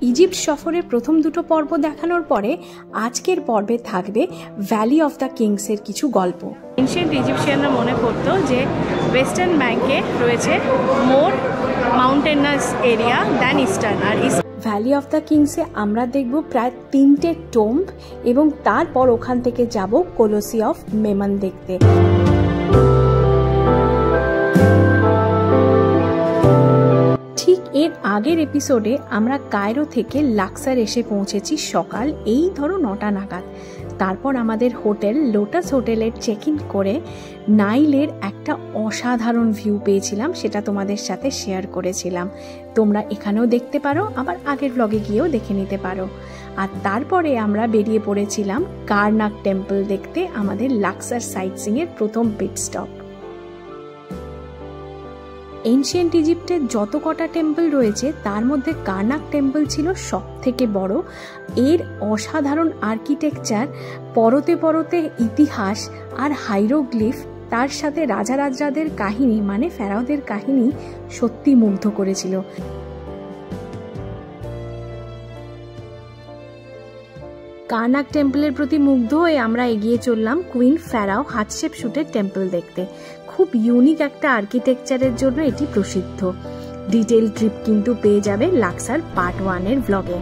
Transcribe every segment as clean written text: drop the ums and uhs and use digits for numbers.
Egypt সফরের প্রথম দুটো পর্ব দেখানোর পরে আজকের পর্বে থাকবে ভ্যালি অফ দ্য কিংসের কিছু গল্প। এনশিয়েন্ট ইজিপশিয়ানরা মনে করতো যে ওয়েস্টার্ন ব্যাংকে রয়েছে more mountainous area than eastern. আর ভ্যালি অফ দ্য কিংসে আমরা দেখব প্রায় 3টে টোম্ব এবং তারপর ওখান থেকে যাব কলোসি অফ মেমন দেখতে। ঠিক এর আগের এপিসোডে আমরা কায়রো থেকে লাক্সার এসে পৌঁছেছি সকাল এই ধরো 9টা নাগাদ। তারপর আমাদের হোটেল লোটাস হোটেলের চেক ইন করে নাইলের একটা অসাধারণ ভিউ পেয়েছিলাম, সেটা তোমাদের সাথে শেয়ার করেছিলাম। তোমরা এখানেও দেখতে পারো, আবার আগের ব্লগে গিয়েও দেখে নিতে পারো। আর তারপরে আমরা বেরিয়ে পড়েছিলাম কারনাক টেম্পল দেখতে, আমাদের লাক্সার সাইটসিংয়ের প্রথম পিট স্টপ। এনশিয়েন্ট ইজিপ্টের যত কটা টেম্পল রয়েছে তার মধ্যে কারনাক টেম্পল ছিল সব থেকে বড়। এর অসাধারণ আর্কিটেকচার, পরতে পরতে ইতিহাস আর হাইরোগ্লিফ, তার সাথে রাজারাজরাদের কাহিনী মানে ফেরাওদের কাহিনী সত্যি মুগ্ধ করেছিল। কারনাক টেম্পলের প্রতি মুগ্ধ হয়ে আমরা এগিয়ে চললাম কুইন ফেরাও হাতশেপসুটের টেম্পল দেখতে। খুব ইউনিক একটা আর্কিটেকচারের জন্য এটি প্রসিদ্ধ। ডিটেল ট্রিপ কিন্তু পেয়ে যাবে লাক্সার পার্ট 1-এর ব্লগে।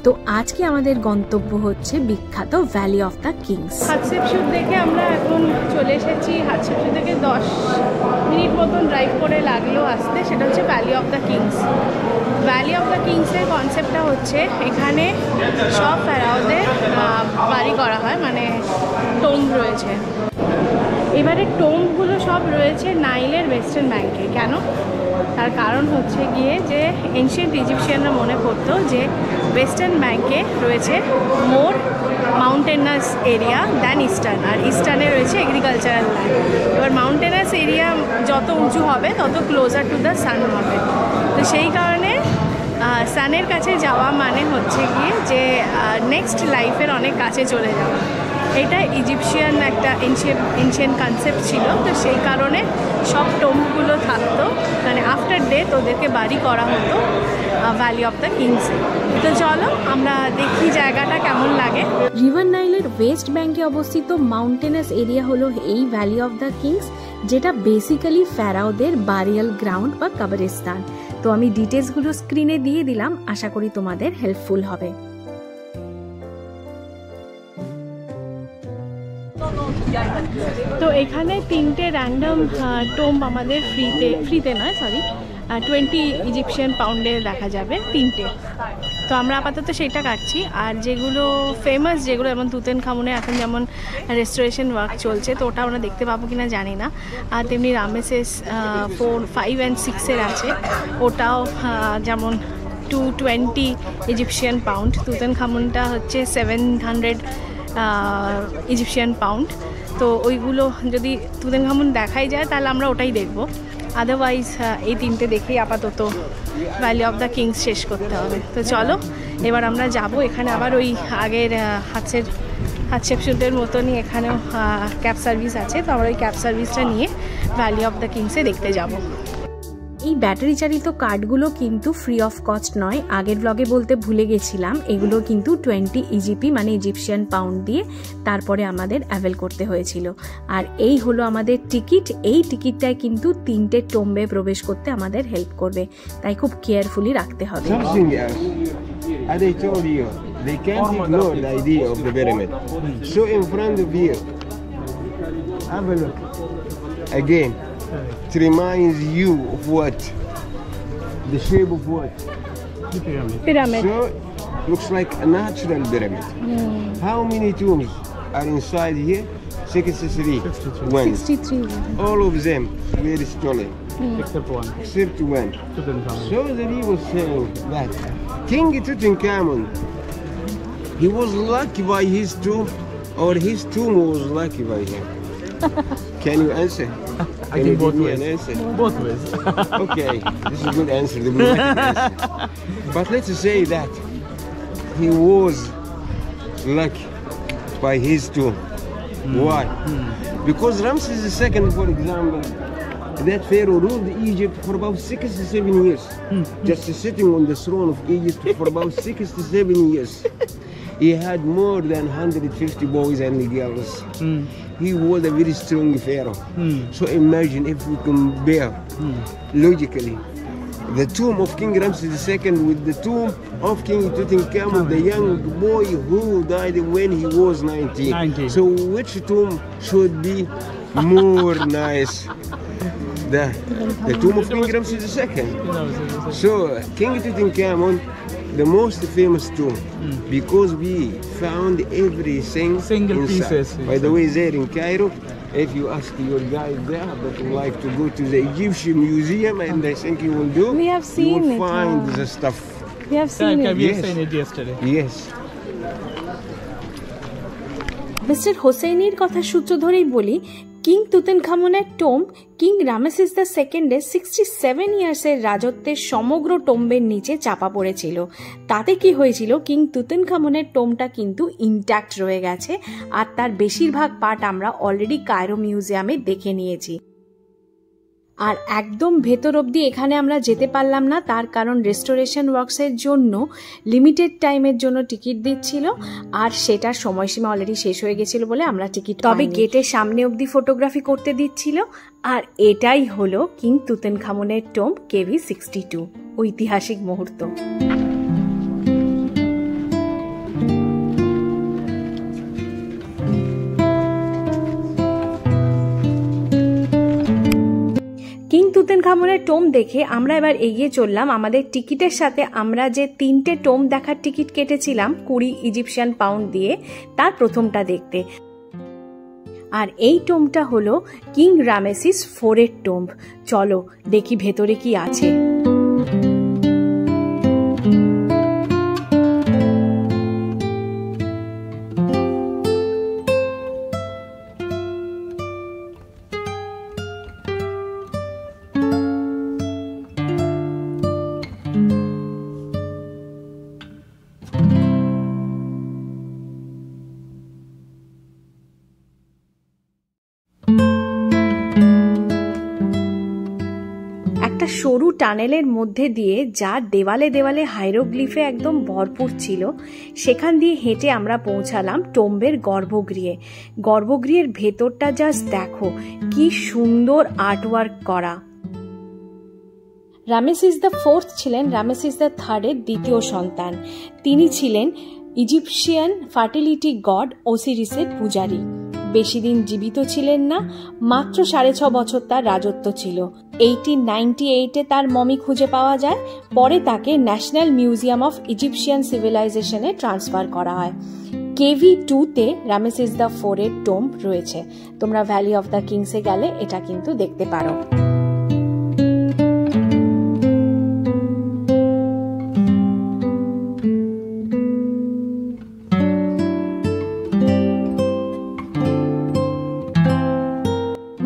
তো আজকে আমাদের গন্তব্য হচ্ছে বিখ্যাত ভ্যালি অফ দ্য কিংস। হাতশেপসুট দেখে আমরা এখন চলে এসেছি। হাতশেপসুট থেকে 10 মিনিট মতন ড্রাইভ করে লাগলো আসতে। সেটা হচ্ছে valley of the kings. Valley of the কিংসের কনসেপ্টটা হচ্ছে এখানে সব ফেরাওদের বাড়ি করা হয়, মানে টোম্ব রয়েছে। এবারে টোম্বগুলো সব রয়েছে নাইলের ওয়েস্টার্ন ব্যাংকে। কেন? তার কারণ হচ্ছে গিয়ে যে এনশিয়েন্ট ইজিপশিয়ানরা মনে করতো যে ওয়েস্টার্ন ব্যাংকে রয়েছে more mountainous area than eastern. আর ইস্টার্নে রয়েছে এগ্রিকালচারাল ল্যান্ড। এবার মাউন্টেনাস এরিয়া যত উঁচু হবে তত ক্লোজার টু দ্য সান হবে। তো সেই কারণে সানের কাছে যাওয়া মানে হচ্ছে গিয়ে যে নেক্সট লাইফের অনেক কাছে চলে যাওয়া। এটা ইজিপশিয়ান একটা এনশিয়েন্ট কনসেপ্ট ছিল। তো সেই কারণে সব টোম্বগুলো থাকতো, মানে আফটার ডেথ ওদেরকে বাড়ি করা হতো ভ্যালি অফ দ্য কিংসে। তো চলো আমরা দেখি জায়গাটা কেমন লাগে। রিভার নাইলের ওয়েস্ট ব্যাংকে অবস্থিত মাউন্টেনাস এরিয়া হলো এই ভ্যালি অফ দ্য কিংস, যেটা বেসিক্যালি ফেরাওদের বারিয়াল গ্রাউন্ড বা কবরস্থান। তো আমি ডিটেলসগুলো স্ক্রিনে দিয়ে দিলাম, আশা করি তোমাদের হেল্পফুল হবে। তো এখানে 3টে র্যান্ডম টোম্ব আমাদের ফ্রিতে নয়, সরি 20 ইজিপশিয়ান পাউন্ডে দেখা যাবে 3টে। তো আমরা আপাতত সেইটা কাটছি। আর যেগুলো ফেমাস, যেগুলো যেমন তুতেনখামুনে এখন যেমন রেস্টোরেশন ওয়ার্ক চলছে, তো ওটা আমরা দেখতে পাবো কিনা জানি না। আর তেমনি রামেসেস 4, 5 and 6-এর আছে, ওটাও যেমন 220 ইজিপশিয়ান পাউন্ড। তুতেনখামুনটা হচ্ছে 700 ইজিপশিয়ান পাউন্ড। তো ওইগুলো যদি তুতেনখামুন দেখাই যায় তাহলে আমরা ওটাই দেখব। আদারওয়াইজ এই 3টে দেখেই আপাতত ভ্যালি অফ দ্য কিংস শেষ করতে হবে। তো চলো এবার আমরা যাব। এখানে আবার ওই আগের হাতশেপসুটের মতনই এখানেও ক্যাব সার্ভিস আছে। তো আমরা ওই ক্যাব সার্ভিসটা নিয়ে ভ্যালি অফ দ্য কিংসে দেখতে যাব। এই ব্যাটারি চালিত কার্ডগুলো কিন্তু ফ্রি অফ কস্ট নয়, আগের ব্লগে বলতে ভুলে গেছিলাম। এগুলো কিন্তু 20 ইজিপি মানে ইজিপশিয়ান পাউন্ড দিয়ে তারপরে আমাদের অ্যাভেল করতে হয়েছিল। আর এই হলো আমাদের টিকিট। এই টিকিটটায় কিন্তু 3টে টোম্বে প্রবেশ করতে আমাদের হেল্প করবে, তাই খুব কেয়ারফুলি রাখতে হবে। As I told you, they can't ignore the idea of the pyramid. So in front of you, have a look. Again, it reminds you of what? The shape of what? The pyramid. So looks like a natural pyramid. How many tombs are inside here? 63. 63. All of them were stolen. Except one. Except one. Tutankhamun. So the people saying that King Tutankhamun, he was lucky by his tomb, or his tomb was lucky by him. Can you answer? I think both ways. Both ways. Okay, this is a good answer. Diplomatic answer. But let's say that he was lucky by his tomb. Why? Because Ramses II, for example, That pharaoh ruled Egypt for about 67 years. Just sitting on the throne of Egypt for about 67 years. He had more than 150 boys and girls. He was a very strong pharaoh. So imagine if we compare logically the tomb of King Ramses II with the tomb of King Tutankhamun, the young boy who died when he was 19. So which tomb should be more nice? The tomb of King Ramses II. So King Tutankhamun, the most famous tomb, because we found everything Single inside. pieces. By the way, there in Cairo, if you ask your guide there that would like to go to the Egyptian Museum, and I think you will do, We have you seen will it, find the stuff. We have seen it. We Yes. have seen it yesterday. Yes. Mister হোসেইনির কথা সূত্র ধরেই বলি, king তুতেনখামনের tomb king Ramesses the সেকেন্ডের 67 ইয়ার্সের রাজত্বের সমগ্র টোম্বের নিচে চাপা পড়েছিল। তাতে কি হয়েছিল, কিং তুতেনখামনের টোমটা কিন্তু ইনট্যাক্ট রয়ে গেছে, আর তার বেশিরভাগ পার্ট আমরা অলরেডি কায়রো মিউজিয়ামে দেখে নিয়েছি। আর একদম ভেতর অবধি এখানে আমরা যেতে পারলাম না, তার কারণ রেস্টোরেশন ওয়ার্কসের জন্য লিমিটেড টাইমের জন্য টিকিট দিচ্ছিল, আর সেটার সময়সীমা অলরেডি শেষ হয়ে গেছিল বলে আমরা টিকিট, তবে গেটের সামনে অবধি ফটোগ্রাফি করতে দিচ্ছিল। আর এটাই হলো কিং তুতেনখামনের টোম KV62, ঐতিহাসিক মুহূর্ত। কিং তুতেনখামনের টোম দেখে আমরা এবার এগিয়ে চললাম আমাদের টিকিটের সাথে। আমরা যে 3টে টোম দেখার টিকিট কেটেছিলাম 20 ইজিপশিয়ান পাউন্ড দিয়ে, তার প্রথমটা দেখতে। আর এই টোমটা হলো কিং রামেসিস 4 টোম। চলো দেখি ভেতরে কি আছে। সরু টানেলের মধ্যে দিয়ে, যা দেওয়ালে দেওয়ালে হাইরোগ্লিফে একদম ভরপুর ছিল, সেখান দিয়ে হেঁটে আমরা পৌঁছালাম টোম্বের গর্ভগৃহে। গর্ভগৃহের ভেতরটা জাস্ট দেখো, কি সুন্দর আর্টওয়ার্ক করা। রামেসিস দ্য 4th ছিলেন রামেসিস দ্য 3rd-এর দ্বিতীয় সন্তান। তিনি ছিলেন ইজিপশিয়ান ফার্টিলিটি গড ওসিরিসের পূজারী। বেশি দিন জীবিত ছিলেন না, মাত্র 6.5 বছর তার রাজত্ব ছিল। 1898-এ তার মমি খুঁজে পাওয়া যায়, পরে তাকে ন্যাশনাল মিউজিয়াম অফ ইজিপশিয়ান সিভিলাইজেশনে ট্রান্সফার করা হয়। KV2-তে রামেসিস দ্য 4-এর টোম রয়েছে। তোমরা ভ্যালি অফ দ্য কিংসে গেলে এটা কিন্তু দেখতে পারো।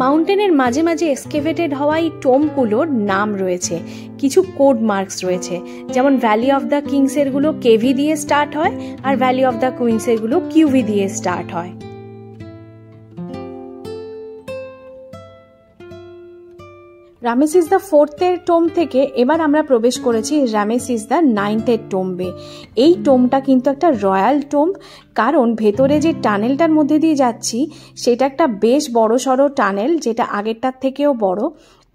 মাউন্টেনের মাঝে মাঝে এক্সকেভেটেড হওয়া এই টোমগুলোর নাম রয়েছে, কিছু কোড মার্কস রয়েছে। যেমন ভ্যালি অফ দ্য কিংসের গুলো KV দিয়ে স্টার্ট হয়, আর ভ্যালি অফ দ্য কুইন্সের গুলো QV দিয়ে স্টার্ট হয়। রামেসিস দ্য 4th-এর টোম থেকে এবার আমরা প্রবেশ করেছি রামেসিস দ্য 9th-এর টোম্বে। এই টোমটা কিন্তু একটা রয়্যাল টোম, কারণ ভেতরে যে টানেলটার মধ্যে দিয়ে যাচ্ছি সেটা একটা বেশ বড় সড়ো টানেল, যেটা আগেরটার থেকেও বড়।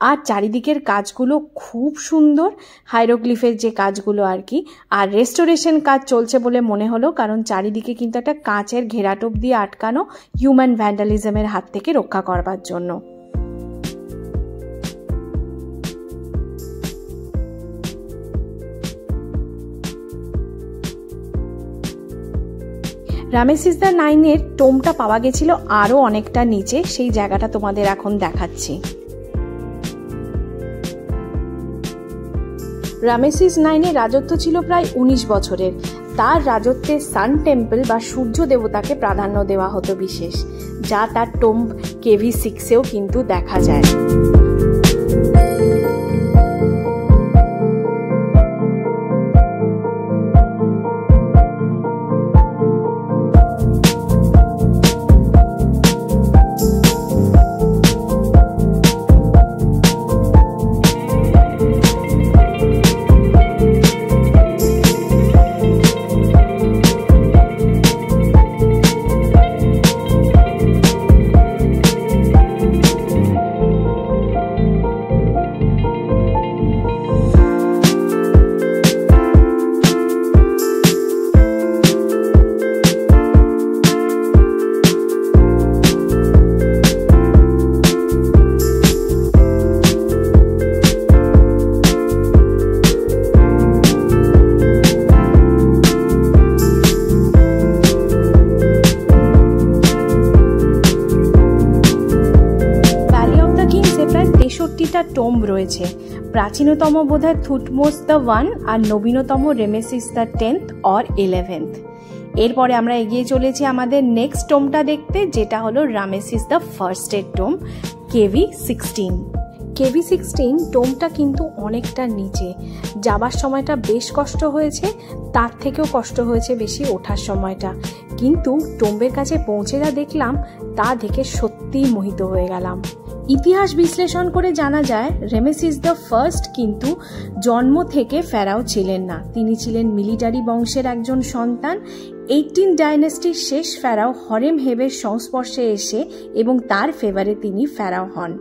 আর চারিদিকের কাজগুলো খুব সুন্দর, হাইরোগ্লিফের যে কাজগুলো আর কি। আর রেস্টোরেশন কাজ চলছে বলে মনে হলো, কারণ চারিদিকে কিন্তু একটা কাঁচের ঘেরাটোপ দিয়ে আটকানো, হিউম্যান ভ্যান্ডালিজমের হাত থেকে রক্ষা করবার জন্য। রামেসিস দ্য 9-এর টোমটা পাওয়া গেছিল আরো অনেকটা নিচে, সেই জায়গাটা তোমাদের এখন দেখাচ্ছি। রামেসিস 9-এর রাজত্ব ছিল প্রায় 19 বছরের। তার রাজত্বে সান টেম্পল বা সূর্য দেবতাকে প্রাধান্য দেওয়া হতো বিশেষ, যা তার টোম্ব KV6-এও কিন্তু দেখা যায়। রয়েছে। প্রাচীনতম বোধহয় থুটমোস দ্য 1 আর নবীনতম Ramesses the 10th or 11th। এরপরে আমরা এগিয়ে চলেছি আমাদের নেক্সট টোমটা দেখতে, যেটা হলো রামেসিস দ্য ফার্স্টের টোম, KV16। KV16 টোমটা কিন্তু অনেকটা নিচে, যাবার সময়টা বেশ কষ্ট হয়েছে, তার থেকেও কষ্ট হয়েছে বেশি ওঠার সময়টা, কিন্তু টোম্বের কাছে পৌঁছে যা দেখলাম তা দেখে সত্যিই মোহিত হয়ে গেলাম। ইতিহাস বিশ্লেষণ করে জানা যায় রেমেসিস দ্য ফার্স্ট কিন্তু জন্ম থেকে ফেরাও ছিলেন না, তিনি ছিলেন মিলিটারি বংশের একজন সন্তান। 18 ডাইনেস্টির শেষ ফেরাও হরেম হেবের সংস্পর্শে এসে এবং তার ফেভারে তিনি ফেরাও হন।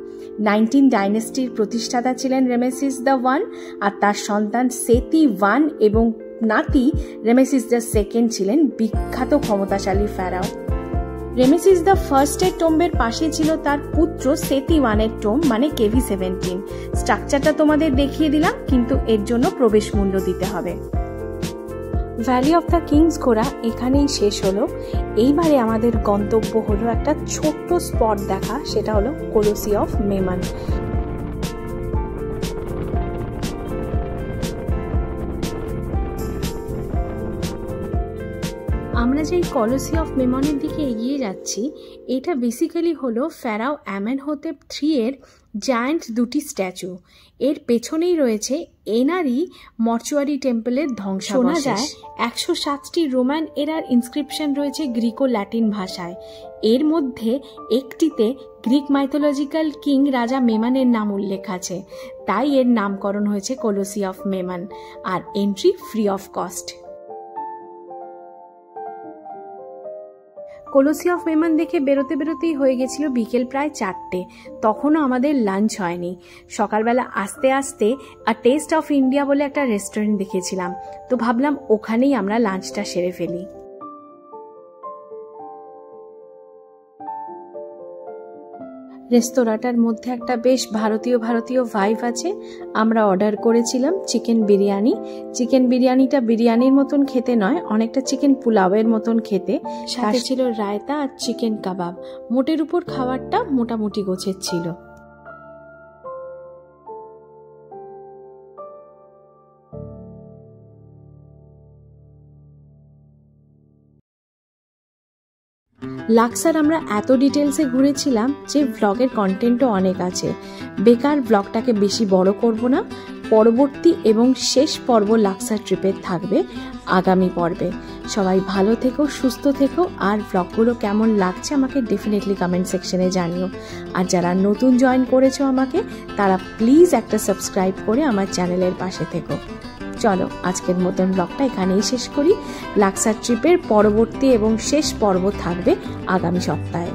19 ডাইনেস্টির প্রতিষ্ঠাতা ছিলেন রেমেসিস দ্য 1 আর তার সন্তান সেতি 1 এবং নাতি রেমেসিস দ্য 2nd ছিলেন বিখ্যাত ক্ষমতাশালী ফেরাও। রেমেসিস দ্য ফার্স্টের টোম্বের পাশে ছিল তার পুত্র সেতি 1-এর টোম, মানে KV17। স্ট্রাকচারটা তোমাদের দেখিয়ে দিলাম, কিন্তু এর জন্য প্রবেশ মূল্য দিতে হবে। ভ্যালি অফ দ্য কিংস ঘোরা এখানেই শেষ হলো। এইবারে আমাদের গন্তব্য হলো একটা ছোট্ট স্পট দেখা, সেটা হলো কলোসি অফ মেমন। আমরা যেই কলোসি অফ মেমনের দিকে এগিয়ে যাচ্ছি, এটা বেসিক্যালি হলো ফেরাও আমেনহোতেপ 3-এর জায়ান্ট দুটি স্ট্যাচু। এর পেছনেই রয়েছে এনারি মর্চুয়ারি টেম্পলের ধ্বংসাবশেষ। শোনা যায় 107টি রোমান এরার ইনস্ক্রিপশন রয়েছে গ্রিকো ল্যাটিন ভাষায়। এর মধ্যে একটিতে গ্রিক মাইথোলজিক্যাল কিং রাজা মেমানের নাম উল্লেখ আছে, তাই এর নামকরণ হয়েছে কলোসি অফ মেমন, আর entry free of cost. Colossi of Memnon দেখে বেরোতে বেরোতেই হয়ে গেছিল বিকেল প্রায় 4টে, তখনও আমাদের লাঞ্চ হয়নি। সকালবেলা আস্তে আস্তে আর টেস্ট অফ ইন্ডিয়া বলে একটা রেস্টুরেন্ট দেখেছিলাম, তো ভাবলাম ওখানেই আমরা লাঞ্চটা সেরে ফেলি। রেস্তোরাঁটার মধ্যে একটা বেশ ভারতীয় ভাইব আছে। আমরা অর্ডার করেছিলাম চিকেন বিরিয়ানি। চিকেন বিরিয়ানিটা বিরিয়ানির মতন খেতে নয়, অনেকটা চিকেন পোলাওয়ের মতন খেতে। সাথে ছিল রায়তা আর চিকেন কাবাব। মোটের উপর খাবারটা মোটামুটি গোছের ছিল। লাক্সার আমরা এত ডিটেলসে ঘুরেছিলাম যে ব্লগের কন্টেন্টও অনেক আছে, বেকার ব্লগটাকে বেশি বড় করব না। পরবর্তী এবং শেষ পর্ব লাক্সার ট্রিপের থাকবে আগামী পর্বে। সবাই ভালো থেকো, সুস্থ থেকো, আর ব্লগগুলো কেমন লাগছে আমাকে ডেফিনেটলি কমেন্ট সেকশনে জানিও। আর যারা নতুন জয়েন করেছো আমাকে, তারা প্লিজ একটা সাবস্ক্রাইব করে আমার চ্যানেলের পাশে থেকো। চলো আজকের মতন ব্লগটা এখানেই শেষ করি। লাক্সার ট্রিপের পরবর্তী এবং শেষ পর্ব থাকবে আগামী সপ্তাহে।